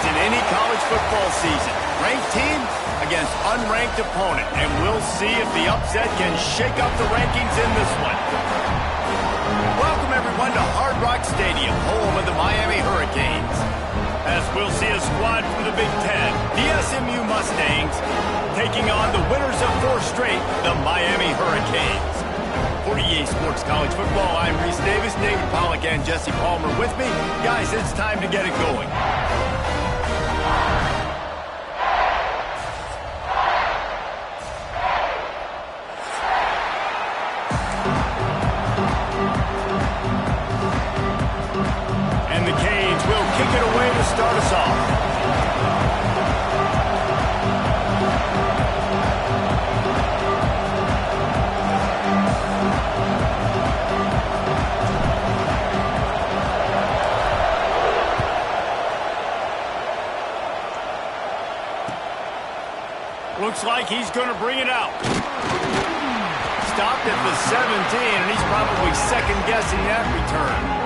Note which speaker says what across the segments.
Speaker 1: in any college football season. Ranked team against unranked opponent, and we'll see if the upset can shake up the rankings in this one. Welcome, everyone, to Hard Rock Stadium, home of the Miami Hurricanes. As we'll see a squad from the Big Ten, the SMU Mustangs, taking on the winners of 4 straight, the Miami Hurricanes. For EA Sports College Football, I'm Reese Davis, David Pollack, and Jesse Palmer with me. Guys, it's time to get it going. And the Canes will kick it away to start us off. Looks like he's going to bring it out. Stopped at the 17, and he's probably second-guessing that return.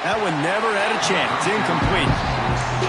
Speaker 1: That one never had a chance. Incomplete.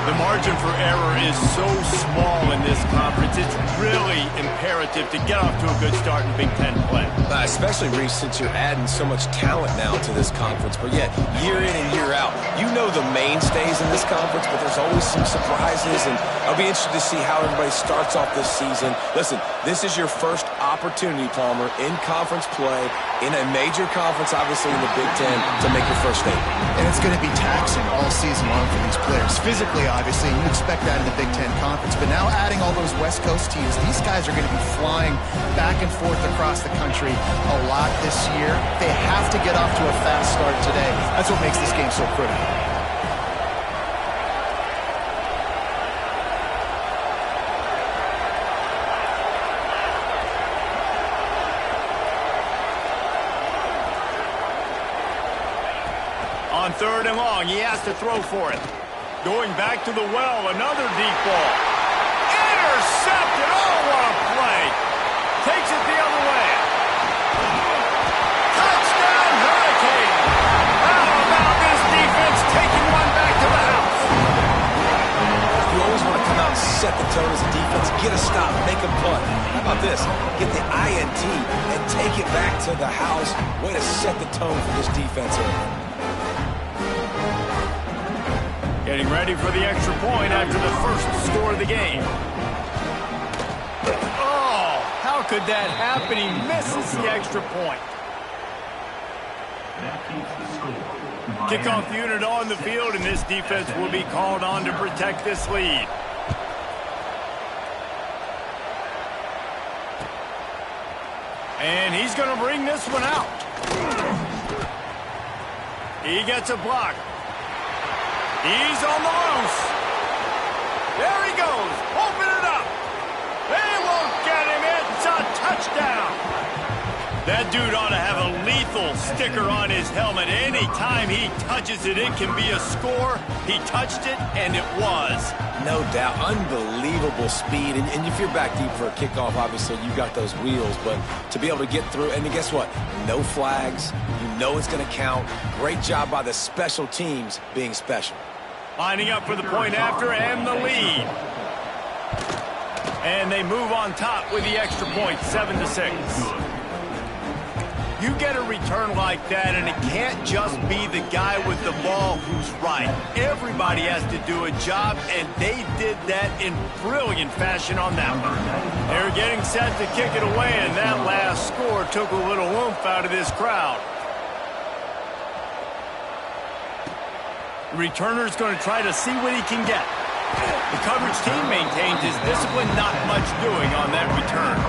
Speaker 1: The margin for error is so small in this conference. It's really imperative to get off to a good start in Big Ten play.
Speaker 2: Especially, Reese, since you're adding so much talent now to this conference. But yet, year in and year out, you know the mainstays in this conference, but there's always some surprises. And I'll be interested to see how everybody starts off this season. Listen, this is your first opportunity, Palmer, in conference play, in a major conference, obviously in the Big Ten, to make your first statement.
Speaker 3: And it's going to be taxing all season long for these players. Physically, obviously, you expect that in the Big Ten Conference. But now adding all those West Coast teams, these guys are going to be flying back and forth across the country a lot this year. They have to get off to a fast start today. That's what makes this game so critical.
Speaker 1: On 3rd and long, he has to throw for it. Going back to the well, another deep ball. Intercepted! Oh, what a play! Takes it the other way. Touchdown, Hurricane! How about this defense taking one back to the house?
Speaker 2: You always want to come out and set the tone as a defense. Get a stop, make a punt. How about this? Get the INT and take it back to the house. Way to set the tone for this defense here.
Speaker 1: Getting ready for the extra point after the first score of the game. Oh, how could that happen? He misses the extra point. Kickoff unit on the field, and this defense will be called on to protect this lead. And he's going to bring this one out. He gets a block. He's on the loose. There he goes. Open it up. They won't get him. It's a touchdown. That dude ought to have a lethal sticker on his helmet. Anytime he touches it, it can be a score. He touched it, and it was.
Speaker 2: No doubt. Unbelievable speed. And if you're back deep for a kickoff, obviously you got those wheels. But to be able to get through, and guess what? No flags. You know it's going to count. Great job by the special teams being special.
Speaker 1: Lining up for the point after and the lead. And they move on top with the extra point, 7-6. You get a return like that, and it can't just be the guy with the ball who's right. Everybody has to do a job, and they did that in brilliant fashion on that one. They're getting set to kick it away, and that last score took a little oomph out of this crowd. The returner's going to try to see what he can get. The coverage team maintains his discipline, not much doing on that return.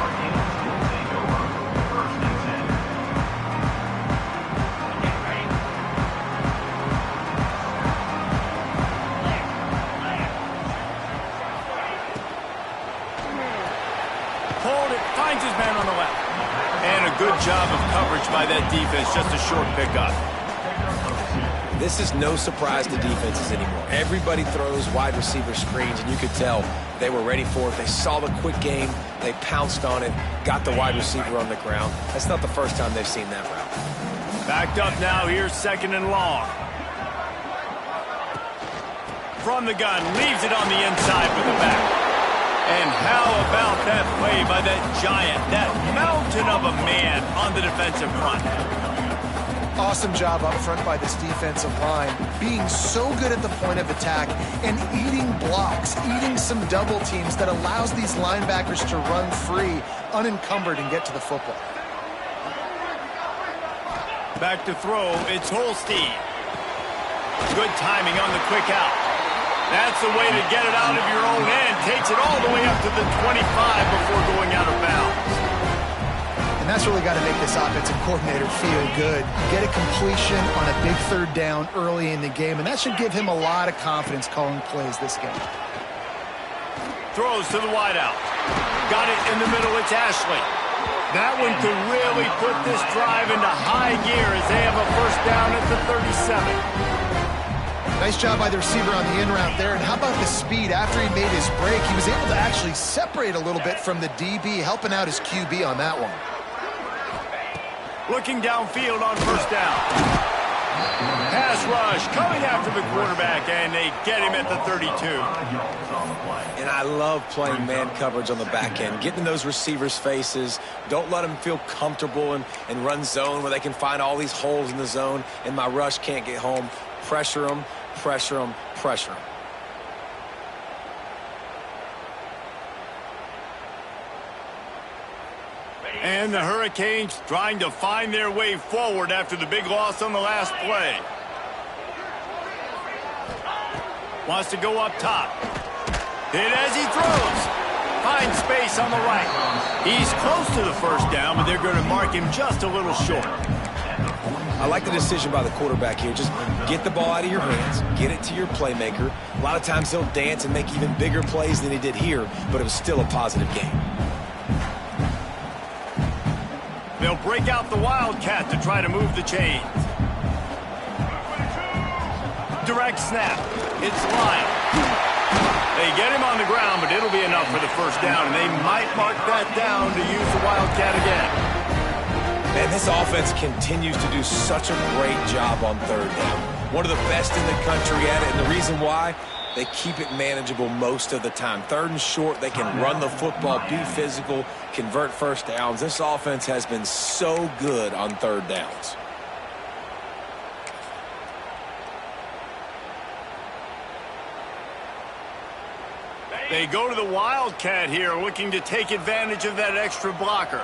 Speaker 1: pulled it, finds his man on the left. And a good job of coverage by that defense, just a short pickup.
Speaker 2: This is no surprise to defenses anymore. Everybody throws wide receiver screens, and you could tell they were ready for it. They saw the quick game. They pounced on it, got the wide receiver on the ground. That's not the first time they've seen that route.
Speaker 1: Backed up now, here's 2nd and long. From the gun, leaves it on the inside with the back. And how about that play by that giant, that mountain of a man on the defensive front?
Speaker 3: Awesome job up front by this defensive line, being so good at the point of attack and eating blocks, eating some double teams that allows these linebackers to run free, unencumbered, and get to the football.
Speaker 1: Back to throw, it's Holstein. Good timing on the quick out. That's the way to get it out of your own end. Takes it all the way up to the 25 before going out of bounds.
Speaker 3: And that's really got to make this offensive coordinator feel good. Get a completion on a big 3rd down early in the game, and that should give him a lot of confidence calling plays this game.
Speaker 1: Throws to the wideout. Got it in the middle, it's Ashley. That one could really put this drive into high gear as they have a 1st down at the 37.
Speaker 3: Nice job by the receiver on the in route there. And how about the speed? After he made his break, he was able to actually separate a little bit from the DB, helping out his QB on that one.
Speaker 1: Looking downfield on 1st down. Pass rush coming after the quarterback, and they get him at the 32.
Speaker 2: And I love playing man coverage on the back end, getting in those receivers' faces. Don't let them feel comfortable and run zone where they can find all these holes in the zone, and my rush can't get home. Pressure them, pressure them, pressure them.
Speaker 1: And the Hurricanes trying to find their way forward after the big loss on the last play. Wants to go up top. Hit as he throws. Finds space on the right. He's close to the 1st down, but they're going to mark him just a little short.
Speaker 2: I like the decision by the quarterback here. Just get the ball out of your hands, get it to your playmaker. A lot of times he'll dance and make even bigger plays than he did here, but it was still a positive game.
Speaker 1: They'll break out the Wildcat to try to move the chains. Direct snap. It's Lyle. They get him on the ground, but it'll be enough for the 1st down, and they might mark that down to use the Wildcat again.
Speaker 2: Man, this offense continues to do such a great job on 3rd down. One of the best in the country at it, and the reason why, they keep it manageable most of the time. 3rd and short, they can run the football, be physical, convert 1st downs. This offense has been so good on 3rd downs.
Speaker 1: They go to the Wildcat here, looking to take advantage of that extra blocker.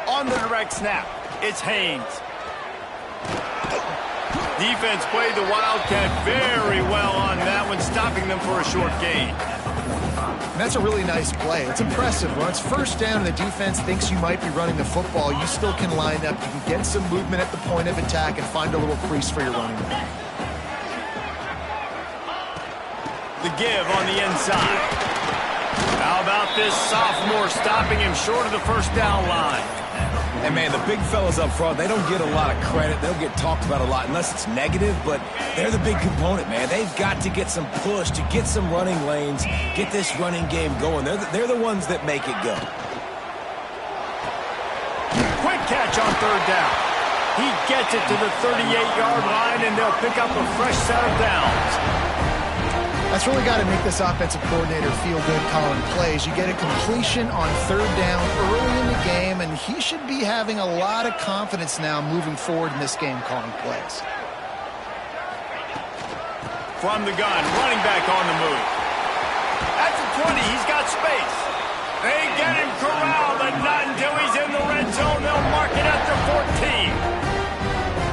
Speaker 1: On the direct snap, it's Haynes. Defense played the Wildcat very well on that one, stopping them for a short gain.
Speaker 3: And that's a really nice play. It's impressive. When it's 1st down and the defense thinks you might be running the football, you still can line up. You can get some movement at the point of attack and find a little crease for your running back.
Speaker 1: The give on the inside. How about this sophomore stopping him short of the 1st down line?
Speaker 2: And, man, the big fellas up front, they don't get a lot of credit. They'll get talked about a lot unless it's negative, but they're the big component, man. They've got to get some push, to get some running lanes, get this running game going. They're the ones that make it go.
Speaker 1: Quick catch on 3rd down. He gets it to the 38-yard line, and they'll pick up a fresh set of downs.
Speaker 3: That's really got to make this offensive coordinator feel good calling plays. You get a completion on 3rd down early in the game, and he should be having a lot of confidence now moving forward in this game calling plays.
Speaker 1: From the gun, running back on the move. At the 20, he's got space. They get him corralled, but not until he's in the red zone. They'll mark it at the 14.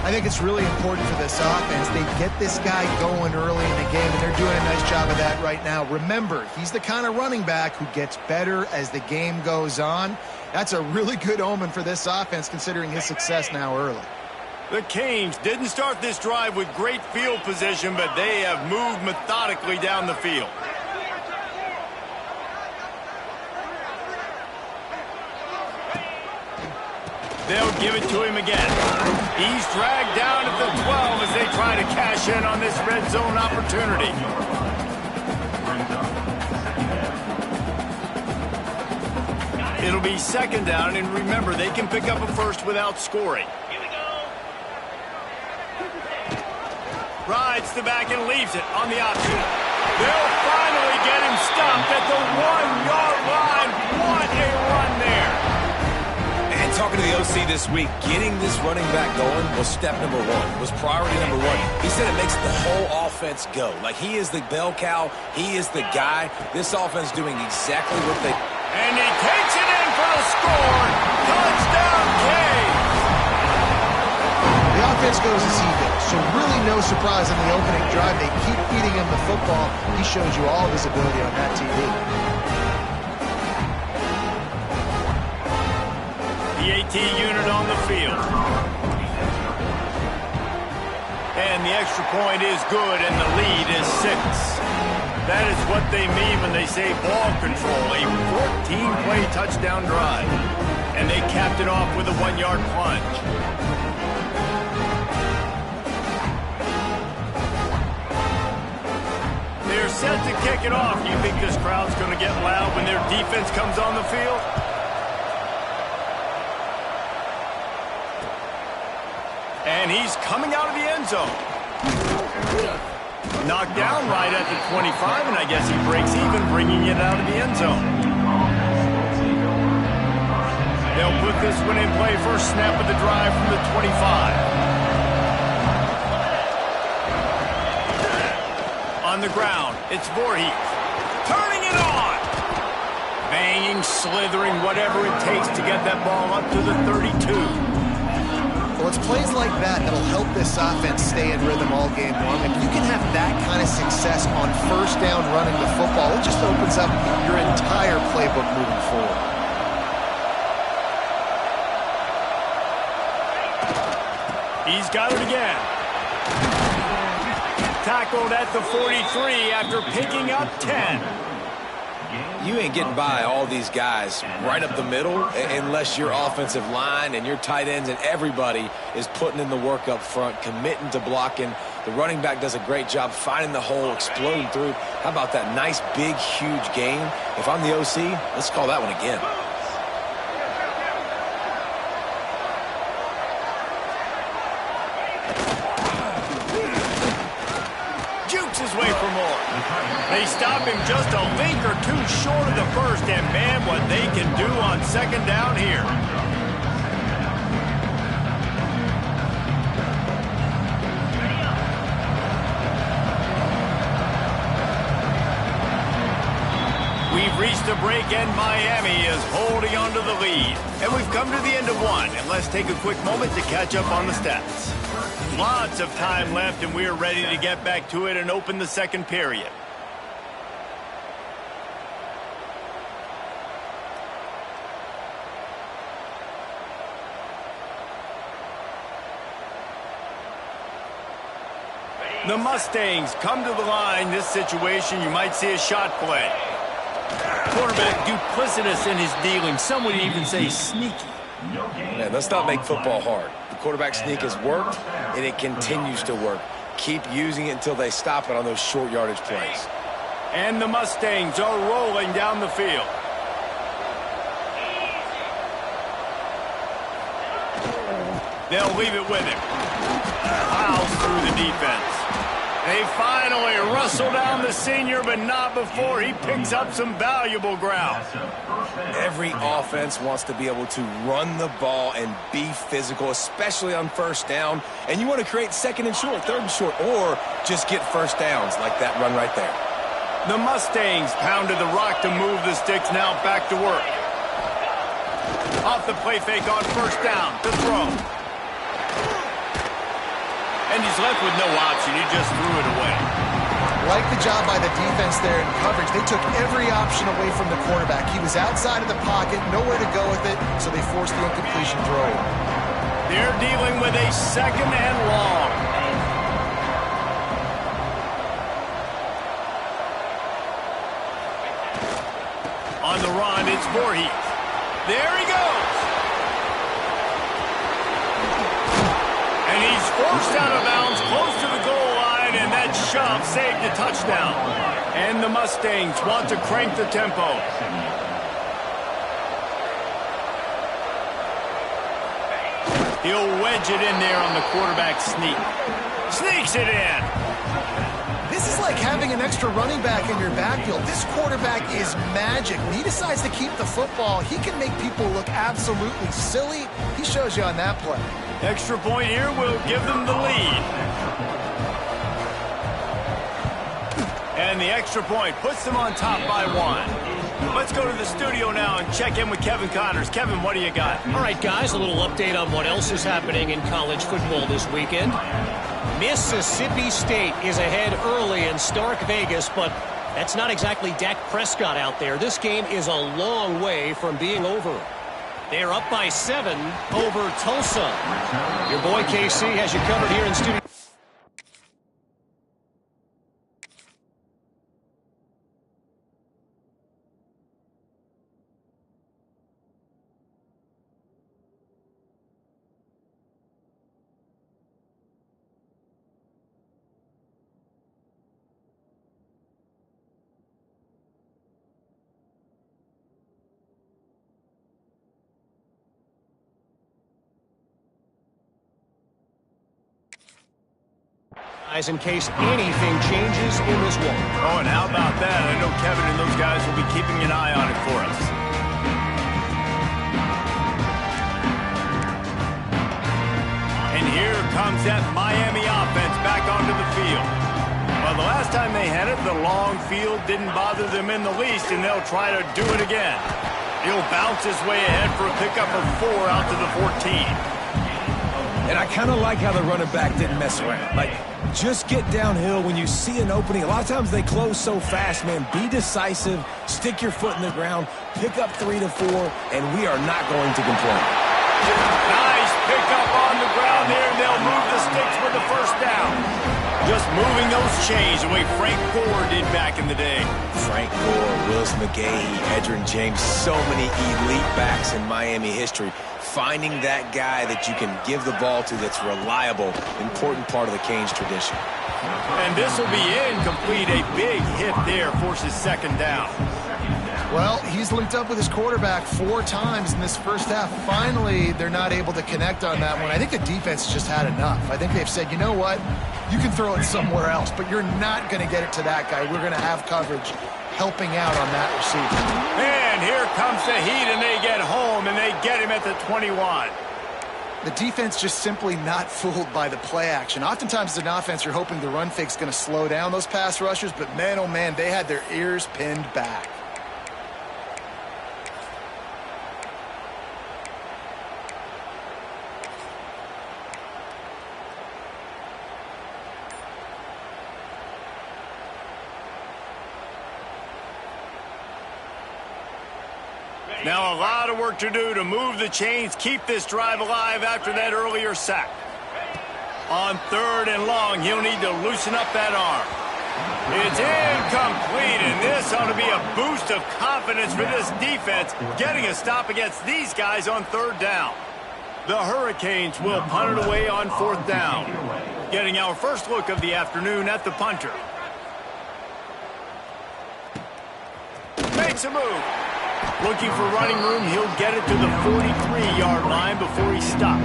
Speaker 3: I think it's really important for this offense. They get this guy going early in the game, and they're doing a nice job of that right now. Remember, he's the kind of running back who gets better as the game goes on. That's a really good omen for this offense, considering his success now early.
Speaker 1: The Canes didn't start this drive with great field position, but they have moved methodically down the field. They'll give it to him again. He's dragged down at the 12 as they try to cash in on this red zone opportunity. It'll be second down, and remember, they can pick up a first without scoring. Rides the back and leaves it on the option. They'll finally get him stopped at the 1-yard line. What a run there.
Speaker 2: And talking to the OC this week, getting this running back going was step number one, was priority number one. He said it makes the whole offense go. Like, he is the bell cow. He is the guy. This offense doing exactly what they...
Speaker 1: And he takes it in for the score. Touchdown, Cage.
Speaker 3: The offense goes as he goes, so really no surprise in the opening drive. They keep feeding him the football. He shows you all of his ability on that TV.
Speaker 1: The AT unit on the field. And the extra point is good, and the lead is 6. That is what they mean when they say ball control, a 14-play touchdown drive. And they capped it off with a 1-yard plunge. They're set to kick it off. Do you think this crowd's going to get loud when their defense comes on the field? And he's coming out of the end zone. Knocked down right at the 25, and I guess he breaks even, bringing it out of the end zone. They'll put this one in play first snap of the drive from the 25. On the ground, it's Voorhees. Turning it on! Banging, slithering, whatever it takes to get that ball up to the 32.
Speaker 3: Well, it's plays like that that'll help this offense stay in rhythm all game long. If you can have that kind of success on first down running the football, it just opens up your entire playbook moving forward.
Speaker 1: He's got it again. Tackled at the 43 after picking up 10.
Speaker 2: You ain't getting by all these guys right up the middle unless your offensive line and your tight ends and everybody is putting in the work up front, committing to blocking. The running back does a great job finding the hole, exploding through. How about that nice, big, huge gain? If I'm the OC, let's call that one again.
Speaker 1: Jukes his way for more. They stop him just a link or two short of the first, and man, what they can do on second down here. We've reached a break, and Miami is holding on to the lead. And we've come to the end of one, and let's take a quick moment to catch up on the stats. Lots of time left, and we're ready to get back to it and open the second period. The Mustangs come to the line. This situation, you might see a shot play. Quarterback duplicitous in his dealing. Some would even say sneaky.
Speaker 2: Man, let's not make football hard. The quarterback sneak has worked, and it continues to work. Keep using it until they stop it on those short yardage plays.
Speaker 1: And the Mustangs are rolling down the field. They'll leave it with him. Piles through the defense. They finally wrestle down the senior, but not before he picks up some valuable ground.
Speaker 2: Every offense wants to be able to run the ball and be physical, especially on first down. And you want to create second and short, third and short, or just get first downs like that run right there.
Speaker 1: The Mustangs pounded the rock to move the sticks, now back to work. Off the play fake on first down to throw. And he's left with no option. He just threw it away.
Speaker 3: Like the job by the defense there in coverage. They took every option away from the quarterback. He was outside of the pocket, nowhere to go with it, so they forced the incompletion throw.
Speaker 1: They're dealing with a second and long. On the run, it's Voorhees. There he goes. forced out of bounds, close to the goal line, and that shove saved a touchdown. And the Mustangs want to crank the tempo. He'll wedge it in there on the quarterback sneak. Sneaks it in.
Speaker 3: This is like having an extra running back in your backfield. This quarterback is magic. When he decides to keep the football, he can make people look absolutely silly. He shows you on that play.
Speaker 1: Extra point here will give them the lead. And the extra point puts them on top by 1. Let's go to the studio now and check in with Kevin Connors. Kevin, what do you got?
Speaker 4: All right, guys, a little update on what else is happening in college football this weekend. Mississippi State is ahead early in Stark Vegas, but that's not exactly Dak Prescott out there. This game is a long way from being over. They're up by 7 over Tulsa. Your boy KC has you covered here in studio. In case anything changes in this one.
Speaker 1: Oh, and how about that? I know Kevin and those guys will be keeping an eye on it for us. And here comes that Miami offense back onto the field. Well, the last time they had it, the long field didn't bother them in the least, and they'll try to do it again. He'll bounce his way ahead for a pickup of 4 out to the 14.
Speaker 2: And I kind of like how the running back didn't mess around. Like, just get downhill when you see an opening. A lot of times they close so fast, man. Be decisive, stick your foot in the ground, pick up 3 to 4, and we are not going to complain.
Speaker 1: Nice pickup on the ground there, and they'll move the sticks with the first down. Just moving those chains the way Frank Gore did back in the day.
Speaker 2: Frank Gore, Willis McGahee, Edgerrin James, so many elite backs in Miami history. Finding that guy that you can give the ball to that's reliable, important part of the Canes tradition.
Speaker 1: And this will be incomplete. A big hit there forces second down.
Speaker 3: Well, he's linked up with his quarterback 4 times in this first half. Finally, they're not able to connect on that one. I think the defense just had enough. I think they've said, you know what? You can throw it somewhere else, but you're not going to get it to that guy. We're going to have coverage helping out on that receiver.
Speaker 1: And here comes the heat, and they get home, and they get him at the 21.
Speaker 3: The defense just simply not fooled by the play action. Oftentimes as an offense, you're hoping the run fake's going to slow down those pass rushers, but man, oh man, they had their ears pinned back.
Speaker 1: Now a lot of work to do to move the chains, keep this drive alive after that earlier sack. On 3rd and long, he'll need to loosen up that arm. It's incomplete, and this ought to be a boost of confidence for this defense, getting a stop against these guys on 3rd down. The Hurricanes will punt it away on 4th down. Getting our first look of the afternoon at the punter. Makes a move. Looking for running room, he'll get it to the 43-yard line before he stops.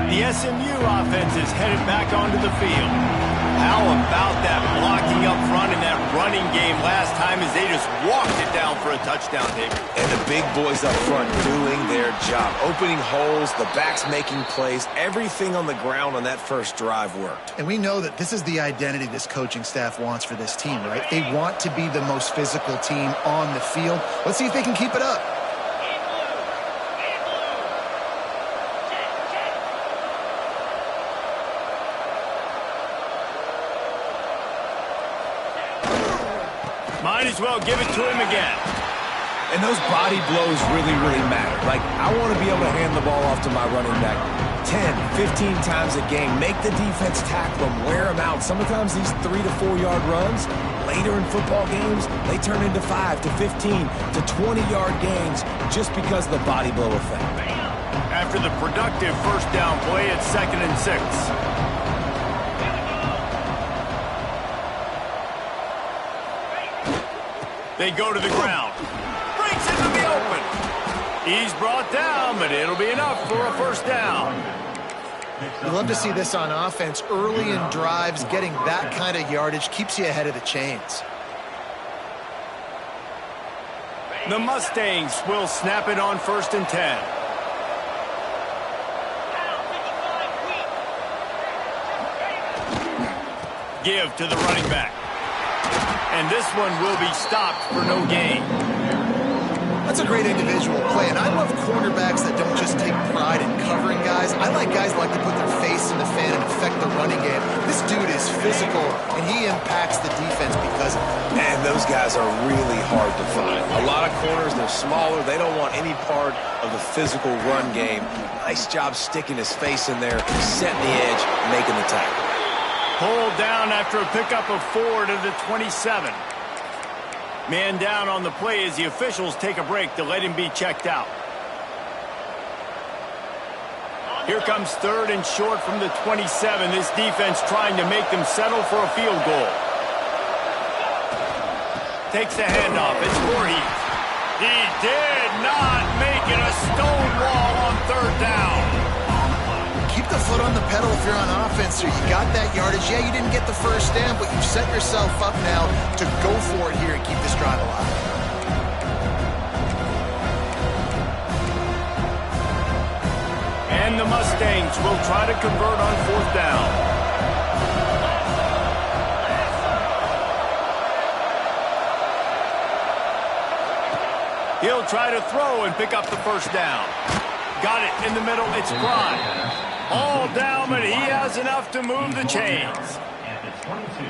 Speaker 1: The SMU offense is headed back onto the field. How about that blocking up front in that running game last time as they just walked it down for a touchdown, David?
Speaker 2: And the big boys up front doing their job. Opening holes, the backs making plays. Everything on the ground on that first drive worked.
Speaker 3: And we know that this is the identity this coaching staff wants for this team, right? They want to be the most physical team on the field. Let's see if they can keep it up.
Speaker 1: Might as well give it to him again.
Speaker 2: And those body blows really, really matter. Like, I want to be able to hand the ball off to my running back 10, 15 times a game. Make the defense tackle them, wear them out. Sometimes these 3 to 4 yard runs, later in football games, they turn into 5 to 15 to 20-yard gains just because of the body blow effect.
Speaker 1: After the productive first down play, it's 2nd and 6. They go to the ground. Breaks into the open. He's brought down, but it'll be enough for a first down.
Speaker 3: You love to see this on offense. Early in drives, getting that kind of yardage keeps you ahead of the chains.
Speaker 1: The Mustangs will snap it on 1st and 10. Give to the running back. And this one will be stopped for no gain.
Speaker 3: That's a great individual play, and I love cornerbacks that don't just take pride in covering guys. I like guys who like to put their face in the fan and affect the running game. This dude is physical, and he impacts the defense because of it.
Speaker 2: Man, those guys are really hard to find. A lot of corners, they're smaller. They don't want any part of the physical run game. Nice job sticking his face in there, setting the edge, making the tackle.
Speaker 1: Pulled down after a pickup of 4 to the 27. Man down on the play as the officials take a break to let him be checked out. Here comes 3rd and short from the 27. This defense trying to make them settle for a field goal. Takes the handoff. It's Voorhees. He did not make it a stone wall on 3rd down.
Speaker 3: Keep the foot on the pedal if you're on offense here. You got that yardage. Yeah, you didn't get the first down, but you've set yourself up now to go for it here and keep this drive alive.
Speaker 1: And the Mustangs will try to convert on 4th down. He'll try to throw and pick up the first down. Got it in the middle. It's Prime. All down, but he has enough to move the chains.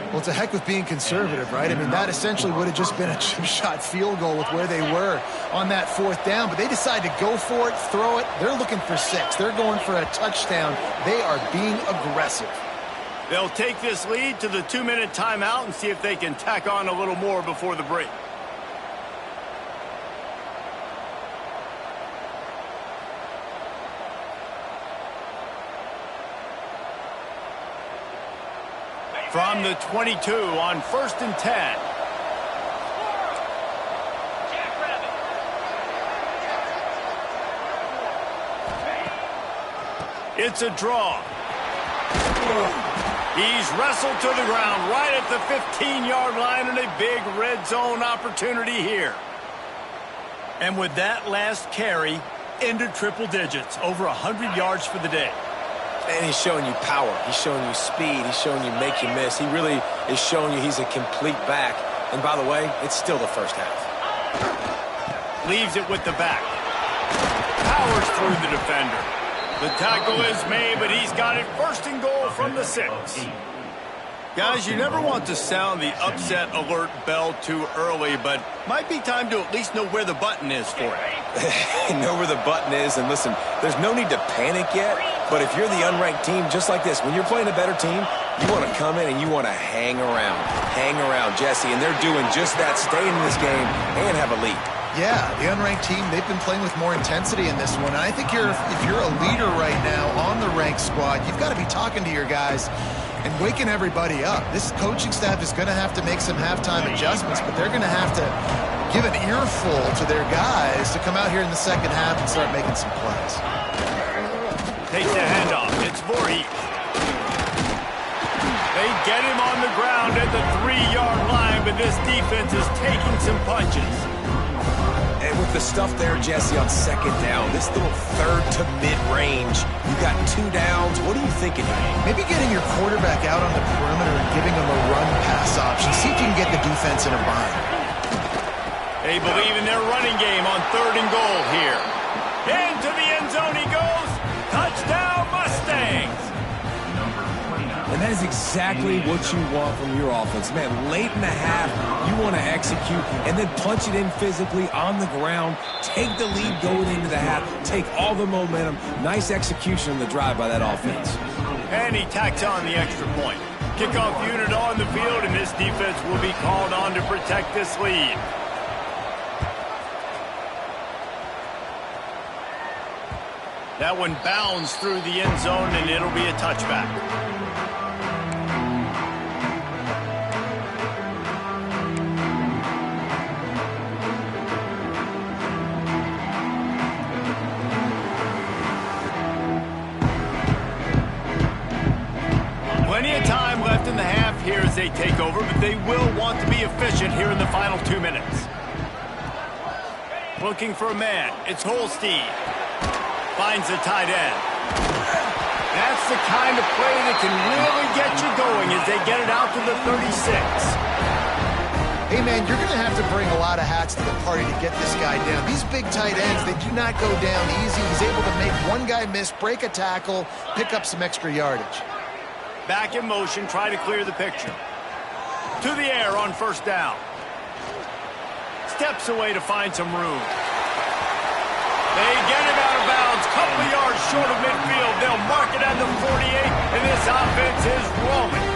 Speaker 3: Well, it's a heck with being conservative, right? I mean, that essentially would have just been a chip-shot field goal with where they were on that 4th down, but they decide to go for it, throw it. They're looking for 6. They're going for a touchdown. They are being aggressive.
Speaker 1: They'll take this lead to the 2-minute timeout and see if they can tack on a little more before the break. From the 22 on 1st and 10. It's a draw. He's wrestled to the ground right at the 15-yard line and a big red zone opportunity here. And with that last carry, into triple digits, over 100 yards for the day.
Speaker 2: And he's showing you power. He's showing you speed. He's showing you make you miss. He really is showing you he's a complete back. And by the way, it's still the first half.
Speaker 1: Leaves it with the back. Powers through the defender. The tackle is made, but he's got it 1st and goal from the 6. Guys, you never want to sound the upset alert bell too early, but might be time to at least know where the button is for it.
Speaker 2: Know where the button is, and listen, there's no need to panic yet, but if you're the unranked team, just like this, when you're playing a better team, you want to come in and you want to hang around, Jesse, and they're doing just that, staying in this game and have a lead.
Speaker 3: Yeah, the unranked team, they've been playing with more intensity in this one. And I think if you're a leader right now on the ranked squad, you've got to be talking to your guys and waking everybody up. This coaching staff is going to have to make some halftime adjustments, but they're going to have to give an earful to their guys to come out here in the second half and start making some plays.
Speaker 1: Takes the handoff. It's Voorhees. They get him on the ground at the 3-yard line, but this defense is taking some punches.
Speaker 2: And with the stuff there, Jesse, on 2nd down, this little 3rd to mid-range, you got 2 downs. What are you thinking here?
Speaker 3: Maybe getting your quarterback out on the perimeter and giving him a run-pass option. See if you can get the defense in a bind.
Speaker 1: They believe in their running game on 3rd and goal here. Into the end zone he goes. Touchdown, Mustangs.
Speaker 2: And That is exactly what you want from your offense. Man, late in the half, you want to execute and then punch it in physically on the ground, take the lead going into the half, take all the momentum. Nice execution in the drive by that offense.
Speaker 1: And he tacks on the extra point. Kickoff unit on the field, and this defense will be called on to protect this lead. That one bounds through the end zone, and it'll be a touchback. Plenty of time left in the half here as they take over, but they will want to be efficient here in the final 2 minutes. Looking for a man. It's Holstein. Finds the tight end. That's the kind of play that can really get you going as they get it out to the 36.
Speaker 3: Hey, man, you're going to have to bring a lot of hats to the party to get this guy down. These big tight ends, they do not go down easy. He's able to make one guy miss, break a tackle, pick up some extra yardage.
Speaker 1: Back in motion, try to clear the picture. To the air on first down. Steps away to find some room. They get him out of bounds, couple of yards short of midfield. They'll mark it at the 48, and this offense is rolling.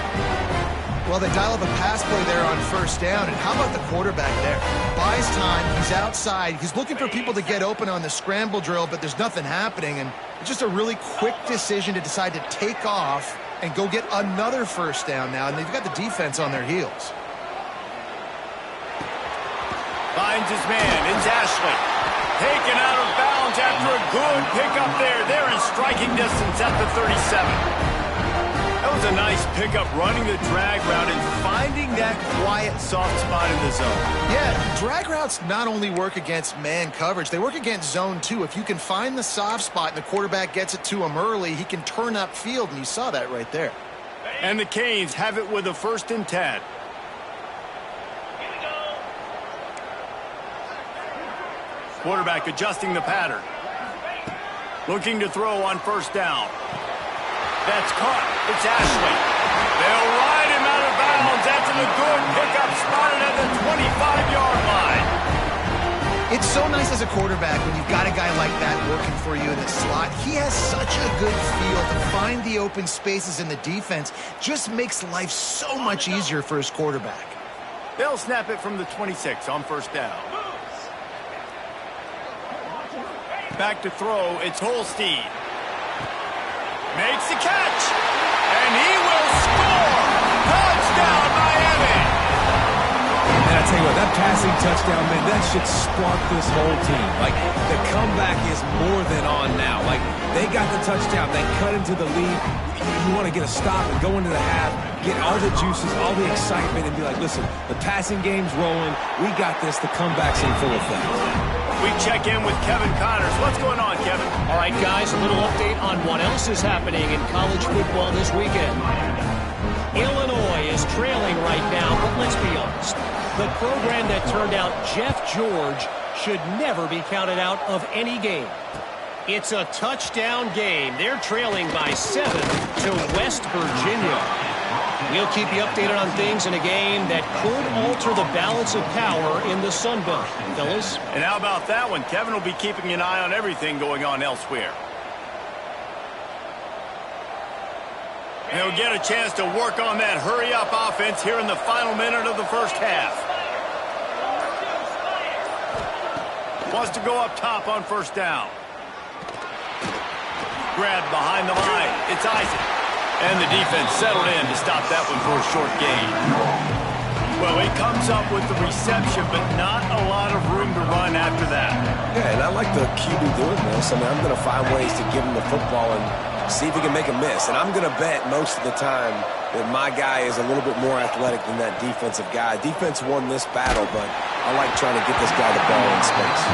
Speaker 3: Well, they dial up a pass play there on first down, and how about the quarterback there? Buys time, he's outside, he's looking for people to get open on the scramble drill, but there's nothing happening, and it's just a really quick decision to decide to take off and go get another first down now, and they've got the defense on their heels.
Speaker 1: Finds his man, it's Ashley. Taken out of bounds after a good pickup there. They're in striking distance at the 37. That was a nice pickup, running the drag route and finding that quiet, soft spot in the zone.
Speaker 3: Yeah, drag routes not only work against man coverage, they work against zone too. If you can find the soft spot and the quarterback gets it to him early, he can turn upfield, and you saw that right there.
Speaker 1: And the Canes have it with a 1st and 10. Quarterback adjusting the pattern. Looking to throw on first down. That's caught. It's Ashley. They'll ride him out of bounds. That's a good pickup, spotted at the 25-yard line.
Speaker 3: It's so nice as a quarterback when you've got a guy like that working for you in the slot. He has such a good feel to find the open spaces in the defense. Just makes life so much easier for his quarterback.
Speaker 1: They'll snap it from the 26 on first down. Back to throw, it's Holstein. Makes the catch, and he will score! Touchdown, Miami!
Speaker 2: And I tell you what, that passing touchdown, man, that should spark this whole team. Like, the comeback is more than on now. Like, they got the touchdown, they cut into the lead. You want to get a stop and go into the half, get all the juices, all the excitement, and be like, listen, the passing game's rolling. We got this. The comeback's in full effect.
Speaker 1: We check in with Kevin Connors. What's going on, Kevin?
Speaker 4: All right, guys, a little update on what else is happening in college football this weekend. Illinois is trailing right now, but let's be honest. The program that turned out Jeff George should never be counted out of any game. It's a touchdown game. They're trailing by 7 to West Virginia. We'll keep you updated on things in a game that could alter the balance of power in the Sun Belt. Fellas?
Speaker 1: And how about that one? Kevin will be keeping an eye on everything going on elsewhere. He'll get a chance to work on that hurry-up offense here in the final minute of the first half. Wants to go up top on first down. Grabbed behind the line. It's Isaac. And the defense settled in to stop that one for a short gain. Well, he comes up with the reception, but not a lot of room to run after that.
Speaker 2: Yeah, and I like the QB doing this. I mean, I'm going to find ways to give him the football and see if he can make a miss. And I'm going to bet most of the time that my guy is a little bit more athletic than that defensive guy. Defense won this battle, but I like trying to get this guy the ball in space.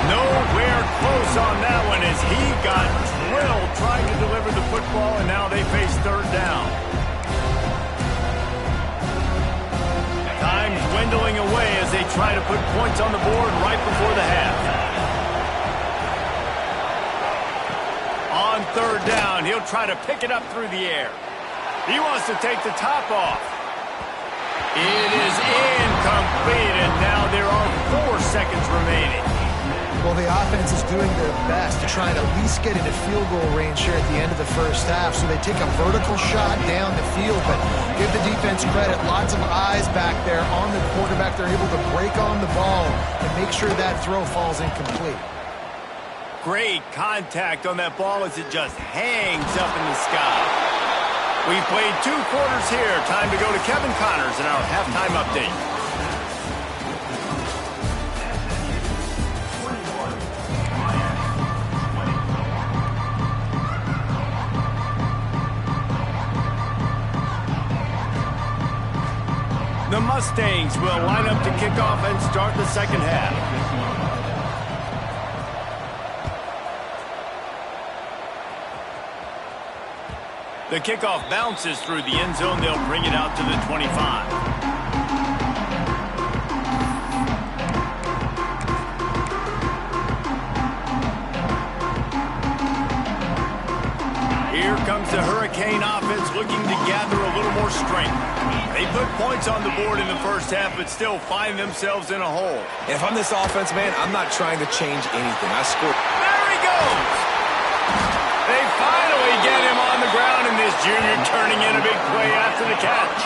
Speaker 1: Nowhere close on that one as he got drilled trying to deliver the football, and now they face third down. Time's dwindling away as they try to put points on the board right before the half. On third down, he'll try to pick it up through the air. He wants to take the top off. It is incomplete, and now there are 4 seconds remaining.
Speaker 3: Well, the offense is doing their best to try and at least get into field goal range here at the end of the first half. So they take a vertical shot down the field, but give the defense credit. Lots of eyes back there on the quarterback. They're able to break on the ball and make sure that throw falls incomplete.
Speaker 1: Great contact on that ball as it just hangs up in the sky. We've played 2 quarters here. Time to go to Kevin Connors in our halftime update. The Mustangs will line up to kick off and start the second half. The kickoff bounces through the end zone. They'll bring it out to the 25. Here comes the Hurricane offense looking to gather a little more strength. They put points on the board in the first half, but still find themselves in a hole.
Speaker 2: If I'm this offense, man, I'm not trying to change anything. I scored.
Speaker 1: There he goes! They finally get him on the ground, and this junior turning in a big play after the catch.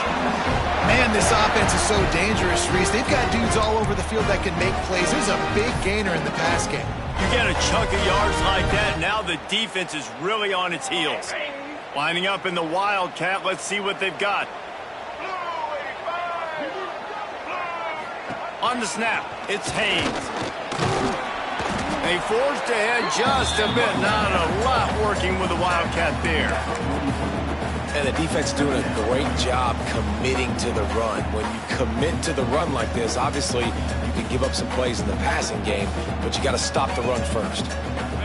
Speaker 3: Man, this offense is so dangerous, Reese. They've got dudes all over the field that can make plays. There's a big gainer in the pass game.
Speaker 1: You get a chunk of yards like that, now the defense is really on its heels. Lining up in the Wildcat, let's see what they've got. On the snap, it's Haynes. They forced ahead just a bit, not a lot working with the Wildcat there.
Speaker 2: And the defense doing a great job committing to the run. When you commit to the run like this, obviously you can give up some plays in the passing game, but you got to stop the run first.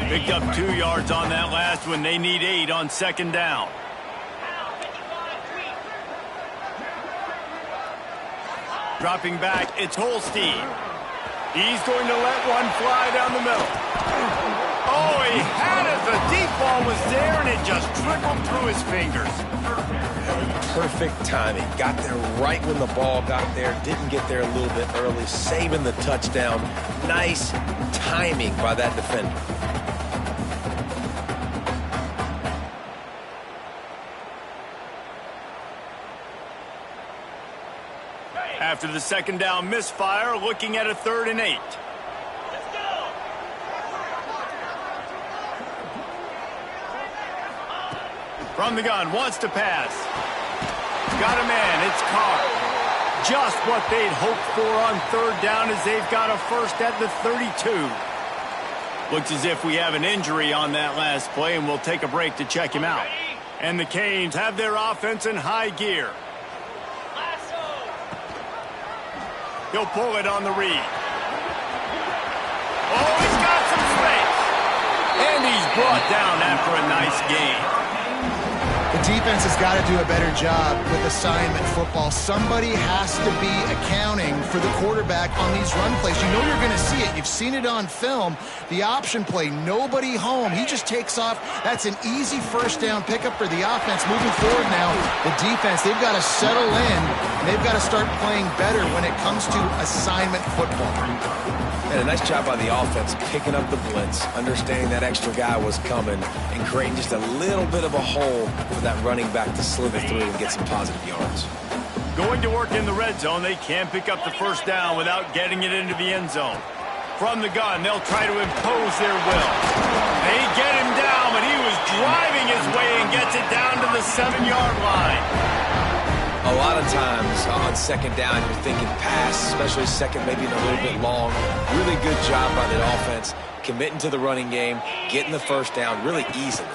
Speaker 1: Picked up 2 yards on that last one. They need 8 on second down. Dropping back, it's Holstein. He's going to let one fly down the middle. Oh, he had it. The deep ball was there, and it just trickled through his fingers.
Speaker 2: Perfect timing. Got there right when the ball got there. Didn't get there a little bit early, saving the touchdown. Nice timing by that defender.
Speaker 1: After the second down misfire, looking at a 3rd and 8. From the gun, wants to pass. Got a man, it's Carr. Just what they'd hoped for on 3rd down as they've got a first at the 32. Looks as if we have an injury on that last play, and we'll take a break to check him out. And the Canes have their offense in high gear. He'll pull it on the read. Oh, he's got some space. And he's brought down after a nice gain.
Speaker 3: The defense has got to do a better job with assignment football. Somebody has to be accounting for the quarterback on these run plays. You know you're going to see it. You've seen it on film. The option play, nobody home. He just takes off. That's an easy first down pickup for the offense. Moving forward now, the defense, they've got to settle in. And they've got to start playing better when it comes to assignment football.
Speaker 2: And a nice job by the offense picking up the blitz, understanding that extra guy was coming, and creating just a little bit of a hole for that running back to slither through and get some positive yards.
Speaker 1: Going to work in the red zone. They can't pick up the first down without getting it into the end zone. From the gun, they'll try to impose their will. They get him down, but he was driving his way and gets it down to the 7-yard line.
Speaker 2: A lot of times on second down, you're thinking pass, especially second, maybe a little bit long. Really good job by the offense, committing to the running game, getting the first down really easily.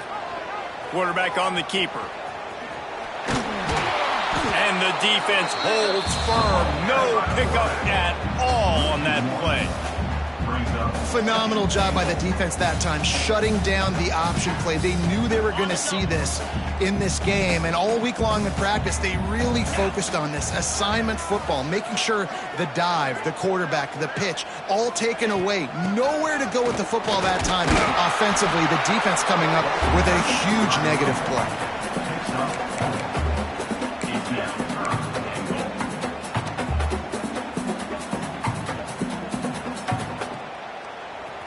Speaker 1: Quarterback on the keeper. And the defense holds firm. No pickup at all on that play.
Speaker 3: Phenomenal job by the defense that time, shutting down the option play. They knew they were going to see this in this game, and all week long in practice, they really focused on this assignment football, making sure the dive, the quarterback, the pitch, all taken away. Nowhere to go with the football that time. Offensively, the defense coming up with a huge negative play.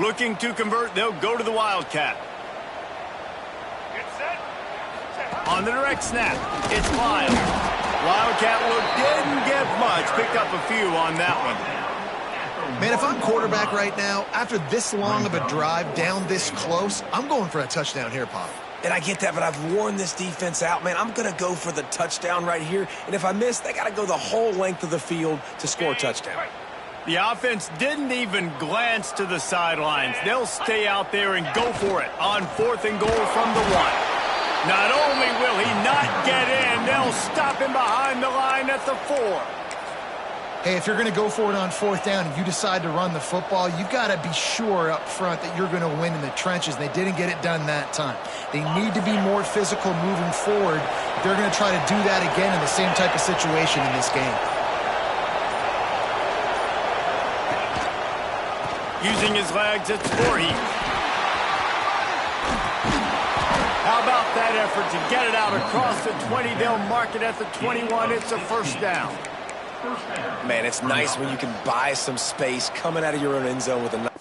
Speaker 1: Looking to convert, they'll go to the Wildcat. On the direct snap, it's Miles. Wildcat look didn't get much. Picked up a few on that one.
Speaker 3: Man, if I'm quarterback right now, after this long of a drive down this close, I'm going for a touchdown here, Pop.
Speaker 2: And I get that, but I've worn this defense out, man. I'm going to go for the touchdown right here. And if I miss, they got to go the whole length of the field to score a touchdown.
Speaker 1: The offense didn't even glance to the sidelines. They'll stay out there and go for it on 4th and goal from the 1. Not only will he not get in, they'll stop him behind the line at the 4.
Speaker 3: Hey, if you're going to go for it on 4th down and you decide to run the football, you've got to be sure up front that you're going to win in the trenches. They didn't get it done that time. They need to be more physical moving forward. They're going to try to do that again in the same type of situation in this game.
Speaker 1: Using his legs, it's Voorhees. How about that effort to get it out across the 20? They'll mark it at the 21. It's a first down.
Speaker 2: Man, it's nice when you can buy some space coming out of your own end zone with a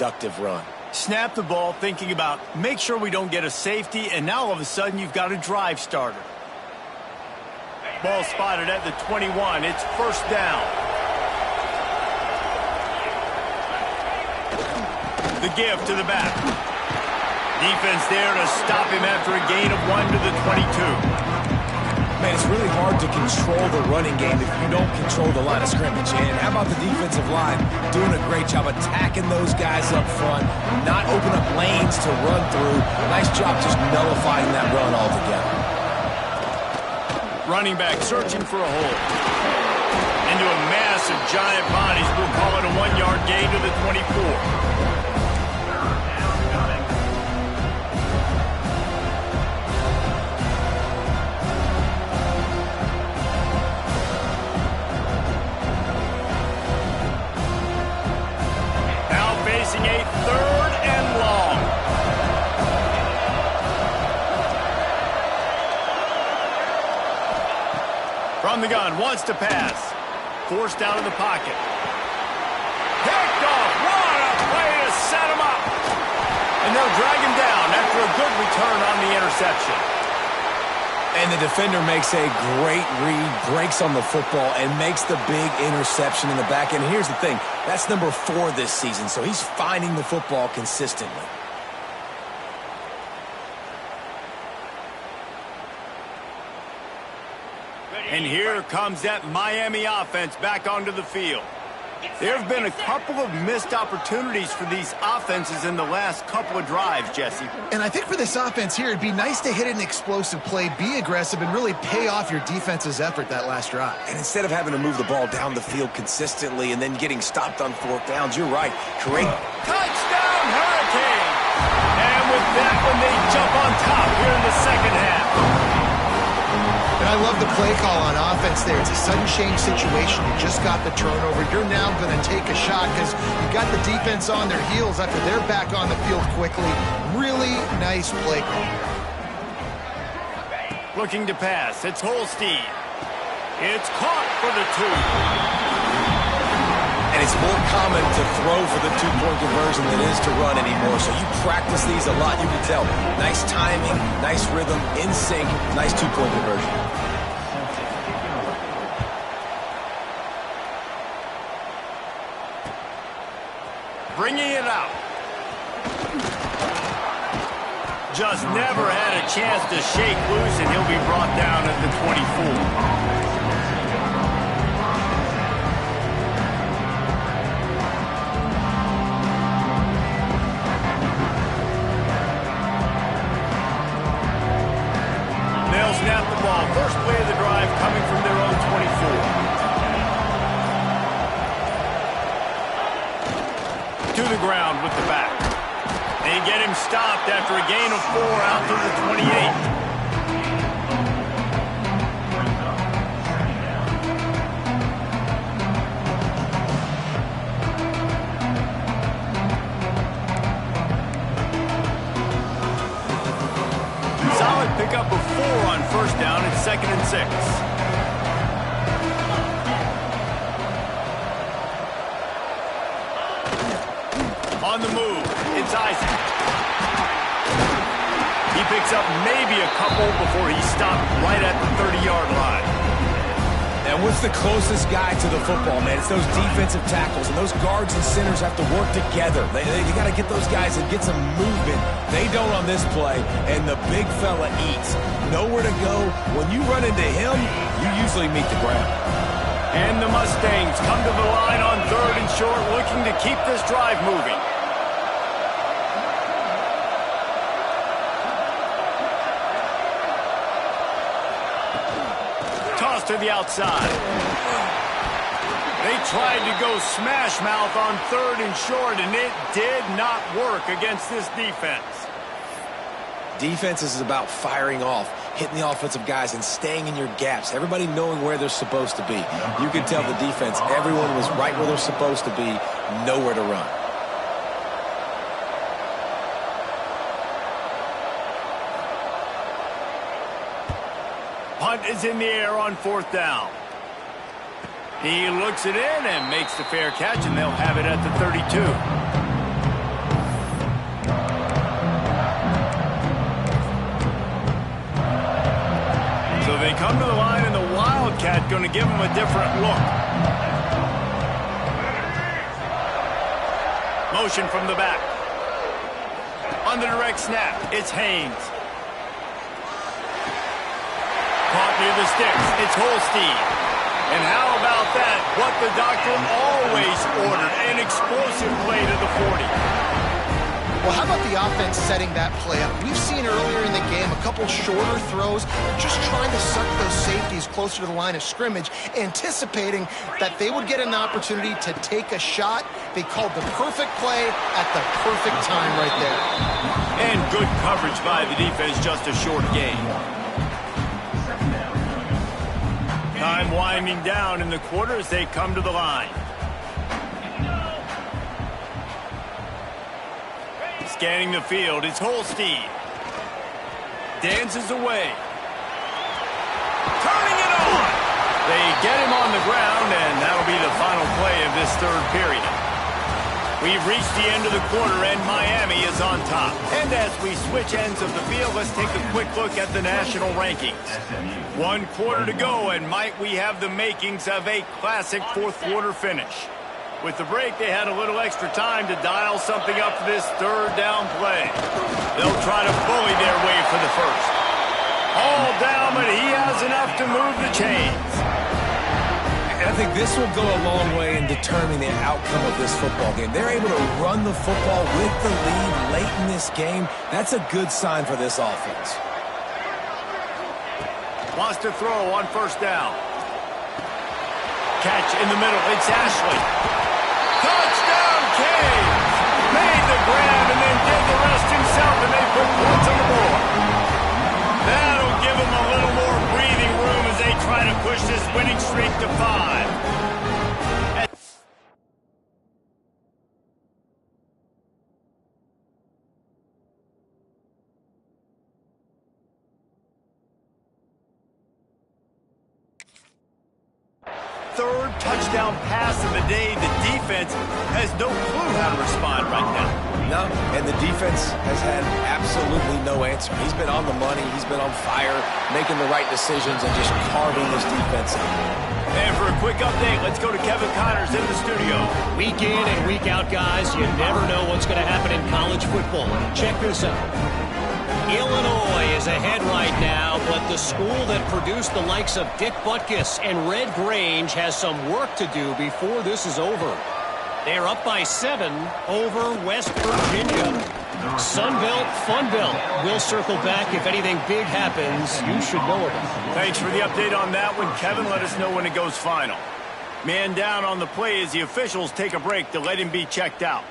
Speaker 2: productive run.
Speaker 1: Snap the ball, thinking about make sure we don't get a safety, and now all of a sudden you've got a drive starter. Ball spotted at the 21. It's first down. The give to the back. Defense there to stop him after a gain of 1 to the 22.
Speaker 2: Man, it's really hard to control the running game if you don't control the line of scrimmage. And how about the defensive line doing a great job attacking those guys up front, not open up lanes to run through. Nice job just nullifying that run altogether.
Speaker 1: Running back searching for a hole. Into a mass of giant bodies. We'll call it a 1-yard gain to the 24. Facing a 3rd and long. From the gun, wants to pass. Forced out of the pocket. Picked off. What a play to set him up. And they'll drag him down after a good return on the interception.
Speaker 2: And the defender makes a great read, breaks on the football, and makes the big interception in the back. And here's the thing, that's number 4 this season, so he's finding the football consistently.
Speaker 1: And here comes that Miami offense back onto the field. There have been a couple of missed opportunities for these offenses in the last couple of drives, Jesse.
Speaker 3: And I think for this offense here, it'd be nice to hit an explosive play, be aggressive, and really pay off your defense's effort that last drive.
Speaker 2: And instead of having to move the ball down the field consistently and then getting stopped on 4th downs, you're right. Create.
Speaker 1: Touchdown, Hurricane! And with that one, they jump on top here in the second half.
Speaker 3: And I love the play call on offense there. It's a sudden change situation. You just got the turnover. You're now going to take a shot because you got the defense on their heels after they're back on the field quickly. Really nice play call.
Speaker 1: Looking to pass. It's Holstein. It's caught for the 2.
Speaker 2: And it's more common to throw for the 2-point conversion than it is to run anymore. So you practice these a lot, you can tell. Nice timing, nice rhythm, in sync, nice 2-point conversion.
Speaker 1: Bringing it out. Just never had a chance to shake loose, and he'll be brought down at the 24. the ground with the back. They get him stopped after a gain of 4 out to the 28. Solid pickup of 4 on first down. It's 2nd and 6. On the move, it's Isaac. He picks up maybe a couple before he's stopped right at the 30-yard line.
Speaker 2: And what's the closest guy to the football, man? It's those defensive tackles, and those guards and centers have to work together. They got to get those guys and get some movement. They don't on this play, and the big fella eats. Nowhere to go. When you run into him, you usually meet the ground.
Speaker 1: And the Mustangs come to the line on 3rd and short, looking to keep this drive moving. Toss to the outside. They tried to go smash mouth on 3rd and short, and it did not work against this defense.
Speaker 2: Defense is about firing off, hitting the offensive guys, and staying in your gaps. Everybody knowing where they're supposed to be. You can tell the defense, everyone was right where they're supposed to be, nowhere to run.
Speaker 1: Punt is in the air on 4th down. He looks it in and makes the fair catch, and they'll have it at the 32. So they come to the line, and the Wildcat going to give them a different look. Motion from the back. On the direct snap, it's Haynes. Caught near the sticks, it's Holstein. And how about that? What the doctor always ordered, an explosive play to the 40.
Speaker 3: Well, how about the offense setting that play up? We've seen earlier in the game a couple shorter throws, just trying to suck those safeties closer to the line of scrimmage, anticipating that they would get an opportunity to take a shot. They called the perfect play at the perfect time right there.
Speaker 1: And good coverage by the defense, just a short gain. Time winding down in the quarter as they come to the line. Scanning the field, it's Holstein. Dances away. Turning it on! They get him on the ground, and that'll be the final play of this 3rd period. We've reached the end of the quarter, and Miami is on top. And as we switch ends of the field, let's take a quick look at the national rankings. 1 quarter to go, and might we have the makings of a classic 4th quarter finish. With the break, they had a little extra time to dial something up for this 3rd down play. They'll try to bully their way for the first. All down, but he has enough to move the chains.
Speaker 2: And I think this will go a long way in determining the outcome of this football game. They're able to run the football with the lead late in this game. That's a good sign for this offense.
Speaker 1: Wants to throw on 1st down. Catch in the middle. It's Ashley. Touchdown, Canes! Made the grab and then did the rest himself, and they put points on the board. That'll give them a little more breathing room as they try to push this winning streak to 5. Third touchdown pass of the day. The defense has no clue how to respond right now.
Speaker 2: No, and the defense has had absolutely no answer. He's been on the money. He's been on fire, making the right decisions and just carving this defense up.
Speaker 1: And for a quick update, let's go to Kevin Connors in the studio.
Speaker 4: Week in and week out, guys, you never know what's going to happen in college football. Check this out. Illinois is ahead right now, but the school that produced the likes of Dick Butkus and Red Grange has some work to do before this is over. They're up by 7 over West Virginia. Sunbelt, Funbelt. We'll circle back if anything big happens. You should know it.
Speaker 1: Thanks for the update on that one, Kevin. Let us know when it goes final. Man down on the play as the officials take a break to let him be checked out.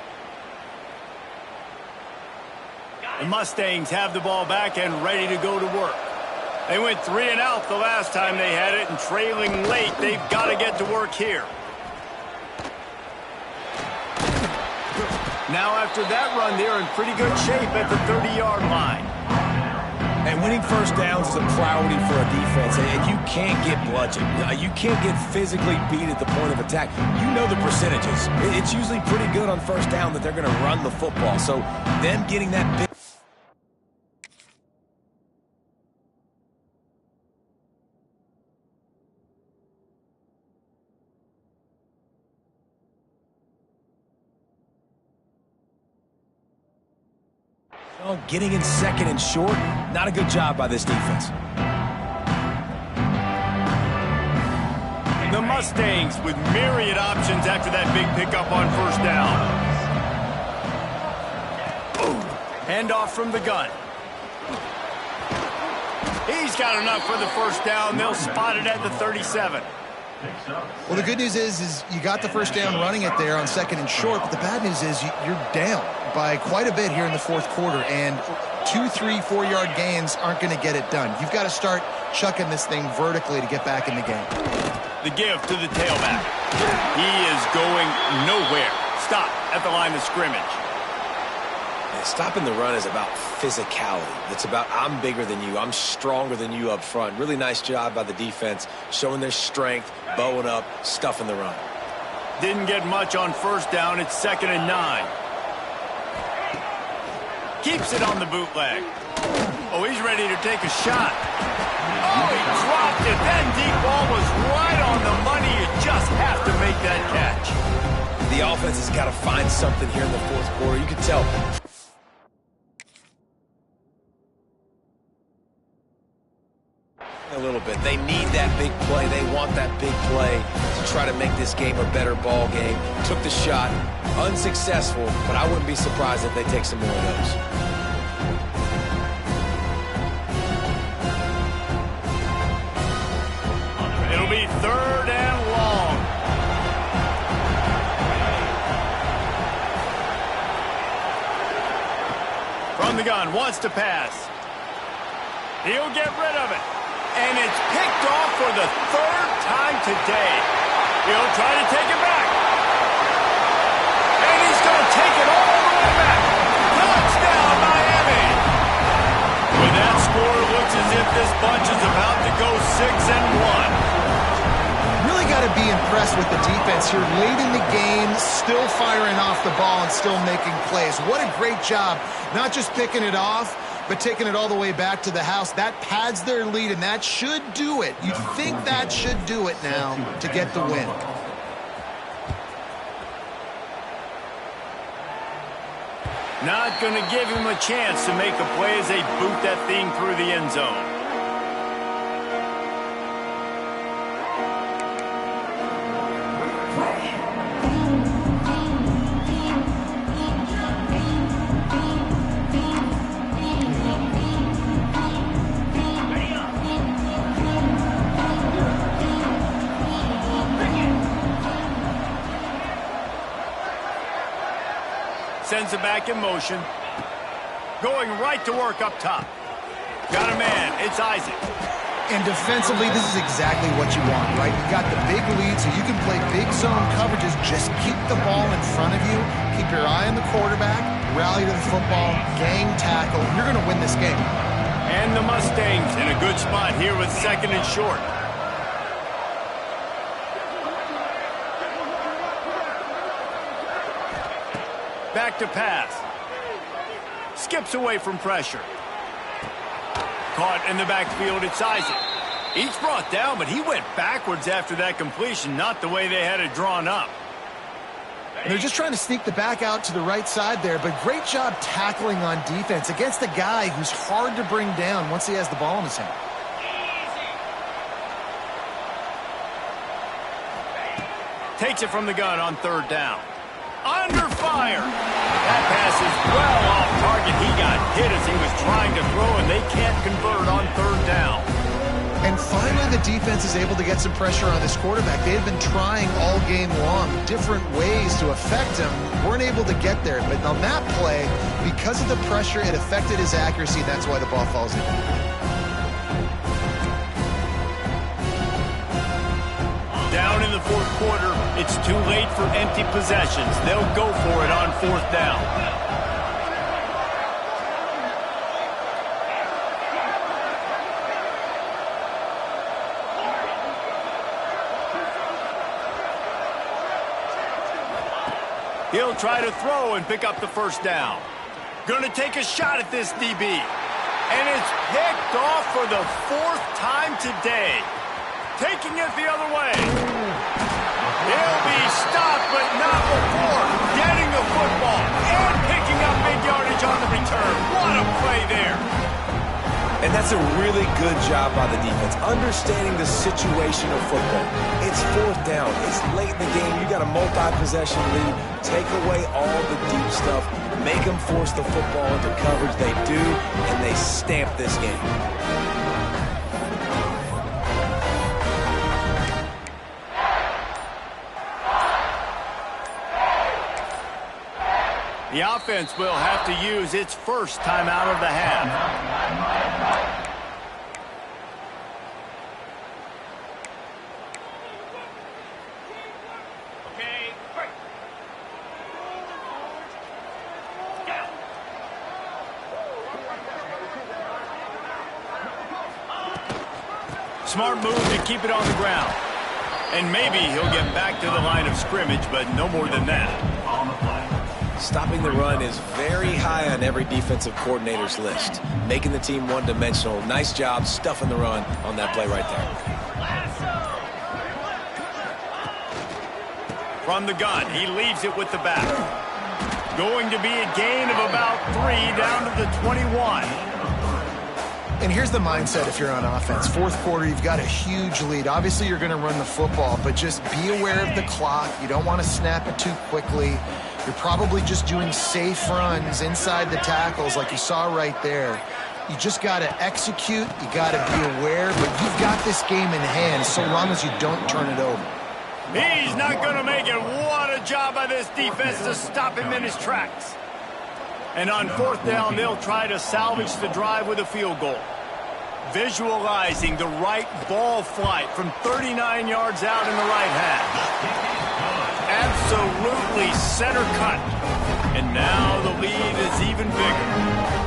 Speaker 1: The Mustangs have the ball back and ready to go to work. They went 3 and out the last time they had it, and trailing late, they've got to get to work here. Now after that run, they're in pretty good shape at the 30-yard line.
Speaker 2: And winning first downs is a priority for a defense, and you can't get bludgeoned. You can't get physically beat at the point of attack. You know the percentages. It's usually pretty good on first down that they're going to run the football. So them getting that big... Getting in second and short, not a good job by this defense.
Speaker 1: The Mustangs with myriad options after that big pickup on first down. Handoff from the gun. He's got enough for the first down. They'll spot it at the 37.
Speaker 3: Well, the good news is you got the first down running it there on second and short, but the bad news is you're down by quite a bit here in the fourth quarter, and 2, 3, 4-yard gains aren't going to get it done. You've got to start chucking this thing vertically to get back in the game.
Speaker 1: The give to the tailback. He is going nowhere. Stop at the line of scrimmage.
Speaker 2: Stopping the run is about physicality. It's about I'm bigger than you. I'm stronger than you up front. Really nice job by the defense, showing their strength, bowing up, stuffing the run.
Speaker 1: Didn't get much on first down. It's 2nd and 9. Keeps it on the bootleg. Oh, he's ready to take a shot. Oh, he dropped it. That deep ball was right on the money. You just have to make that catch.
Speaker 2: The offense has got to find something here in the fourth quarter. You can tell. A little bit. They need that big play. They want that big play to try to make this game a better ball game. Took the shot. Unsuccessful, but I wouldn't be surprised if they take some more of those.
Speaker 1: It'll be 3rd and long. From the gun, wants to pass. He'll get rid of it. And it's picked off for the 3rd time today. He'll try to take it back. And he's going to take it all the way back. Touchdown, Miami. With that score, it looks as if this bunch is about to go 6 and 1.
Speaker 3: Really got to be impressed with the defense here. Late in the game, still firing off the ball and still making plays. What a great job. Not just picking it off, but taking it all the way back to the house. That pads their lead, and that should do it. You'd think that should do it now to get the win.
Speaker 1: Not going to give him a chance to make a play as they boot that thing through the end zone. Sends it back in motion. Going right to work up top. Got a man. It's Isaac.
Speaker 3: And defensively, this is exactly what you want, right? You got the big lead, so you can play big zone coverages. Just keep the ball in front of you. Keep your eye on the quarterback. Rally to the football. Gang tackle. You're going to win this game.
Speaker 1: And the Mustangs in a good spot here with 2nd and short. Back to pass. Skips away from pressure. Caught in the backfield, it's Isaac. He's brought down, but he went backwards after that completion, not the way they had it drawn up.
Speaker 3: They're just trying to sneak the back out to the right side there, but great job tackling on defense against a guy who's hard to bring down once he has the ball in his hand.
Speaker 1: Takes it from the gun on 3rd down. Under fire. That pass is well off target. He got hit as he was trying to throw, and they can't convert on 3rd down.
Speaker 3: And finally, the defense is able to get some pressure on this quarterback. They had been trying all game long different ways to affect him. Weren't able to get there. But on that play, because of the pressure, it affected his accuracy. That's why the ball falls in.
Speaker 1: Down in the fourth quarter, it's too late for empty possessions. They'll go for it on fourth down. He'll try to throw and pick up the first down. Going to take a shot at this DB. And it's picked off for the fourth time today. Taking it the other way. He'll be stopped, but not before getting the football and picking up big yardage on the return. What a play there.
Speaker 2: And that's a really good job by the defense, understanding the situation of football. It's fourth down. It's late in the game. You got a multi-possession lead. Take away all the deep stuff. Make them force the football into coverage. They do, and they stamp this game.
Speaker 1: The offense will have to use its first timeout of the half. Smart move to keep it on the ground. And maybe he'll get back to the line of scrimmage, but no more than that.
Speaker 2: Stopping the run is very high on every defensive coordinator's list. Making the team one-dimensional. Nice job stuffing the run on that play right there.
Speaker 1: From the gun, he leaves it with the back. Going to be a gain of about 3 down to the 21.
Speaker 3: And here's the mindset if you're on offense. Fourth quarter, you've got a huge lead. Obviously, you're going to run the football, but just be aware of the clock. You don't want to snap it too quickly. You're probably just doing safe runs inside the tackles like you saw right there. You just got to execute. You got to be aware, but you've got this game in hand so long as you don't turn it over.
Speaker 1: He's not going to make it. What a job by this defense to stop him in his tracks. And on fourth down, they'll try to salvage the drive with a field goal. Visualizing the right ball flight from 39 yards out in the right half. Absolutely center cut. And now the lead is even bigger.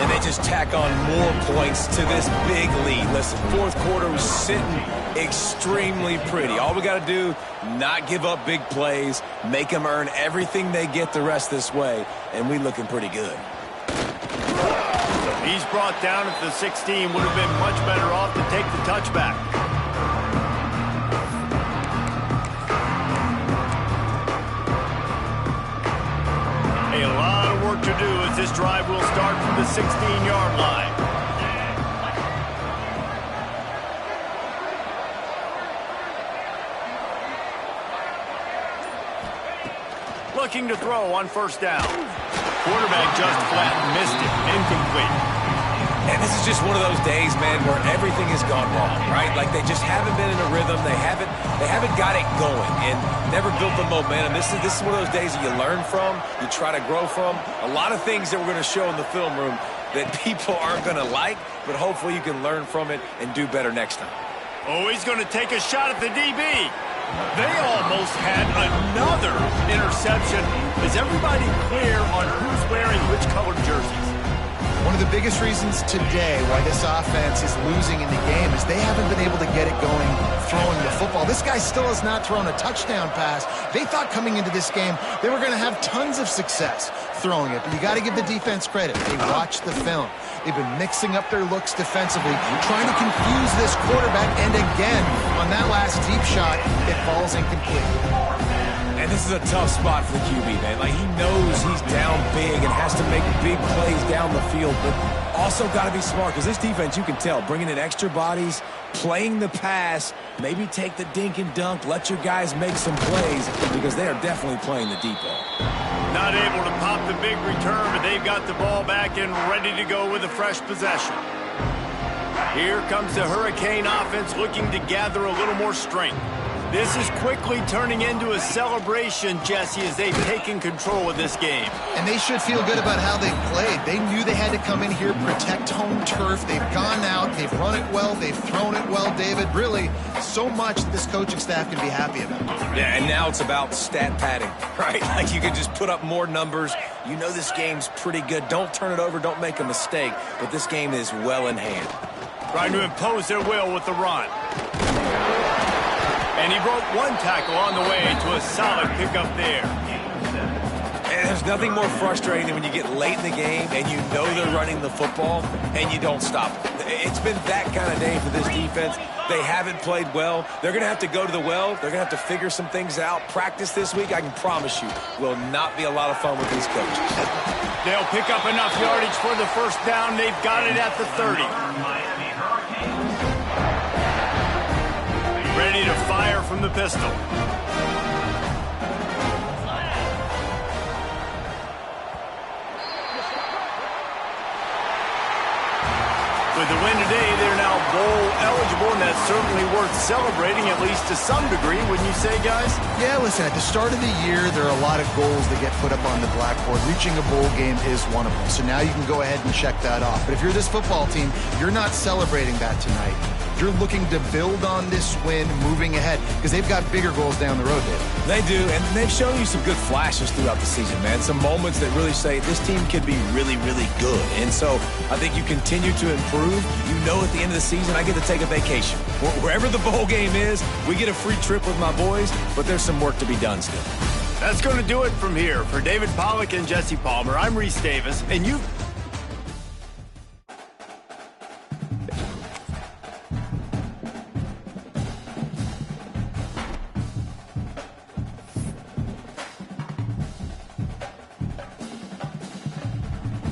Speaker 2: And they just tack on more points to this big lead. Listen, fourth quarter was sitting extremely pretty. All we got to do, not give up big plays, make them earn everything they get the rest this way, and we looking pretty good.
Speaker 1: He's brought down at the 16. Would have been much better off to take the touchback. A lot of work to do as this drive will start from the 16-yard line. Looking to throw on first down. Quarterback just flat missed it. Incomplete.
Speaker 2: And this is just one of those days, man, where everything has gone wrong, right? Like they just haven't been in a rhythm. They haven't got it going and never built the momentum. This is one of those days that you learn from, you try to grow from. A lot of things that we're going to show in the film room that people aren't going to like, but hopefully you can learn from it and do better next time.
Speaker 1: Oh, he's going to take a shot at the DB. They almost had another interception. Is everybody clear on who's wearing which colored jerseys?
Speaker 3: One of the biggest reasons today why this offense is losing in the game is they haven't been able to get it going throwing the football. This guy still has not thrown a touchdown pass. They thought coming into this game they were going to have tons of success throwing it, but you got to give the defense credit. They watched the film. They've been mixing up their looks defensively, trying to confuse this quarterback, and again, on that last deep shot, it falls incomplete.
Speaker 2: And this is a tough spot for the QB, man. Like, he knows he's down big and has to make big plays down the field, but also got to be smart because this defense, you can tell, bringing in extra bodies, playing the pass, maybe take the dink and dunk, let your guys make some plays because they are definitely playing the deep ball.
Speaker 1: Not able to pop the big return, but they've got the ball back and ready to go with a fresh possession. Here comes the Hurricane offense looking to gather a little more strength. This is quickly turning into a celebration, Jesse, as they've taken control of this game.
Speaker 3: And they should feel good about how they've played. They knew they had to come in here, protect home turf. They've gone out, they've run it well, they've thrown it well, David. Really, so much that this coaching staff can be happy about.
Speaker 2: Yeah, and now it's about stat padding, right? Like you can just put up more numbers. You know this game's pretty good. Don't turn it over, don't make a mistake. But this game is well in hand.
Speaker 1: Trying to impose their will with the run. And he broke one tackle on the way to a solid pickup there.
Speaker 2: And there's nothing more frustrating than when you get late in the game and you know they're running the football and you don't stop it. It's been that kind of day for this defense. They haven't played well. They're going to have to go to the well. They're going to have to figure some things out. Practice this week, I can promise you, will not be a lot of fun with these coaches.
Speaker 1: They'll pick up enough yardage for the first down. They've got it at the 30. Ready to fire from the pistol. With the win today, they're now bowl eligible, and that's certainly worth celebrating, at least to some degree, wouldn't you say, guys?
Speaker 3: Yeah, listen, at the start of the year, there are a lot of goals that get put up on the blackboard. Reaching a bowl game is one of them. So now you can go ahead and check that off. But if you're this football team, you're not celebrating that tonight. You're looking to build on this win moving ahead because they've got bigger goals down the road, David.
Speaker 2: They do, and they've shown you some good flashes throughout the season, man. Some moments that really say this team could be really, really good. And so I think you continue to improve. You know at the end of the season, I get to take a vacation. Wherever the bowl game is, we get a free trip with my boys, but there's some work to be done still.
Speaker 1: That's going to do it from here. For David Pollack and Jesse Palmer, I'm Reese Davis, and you've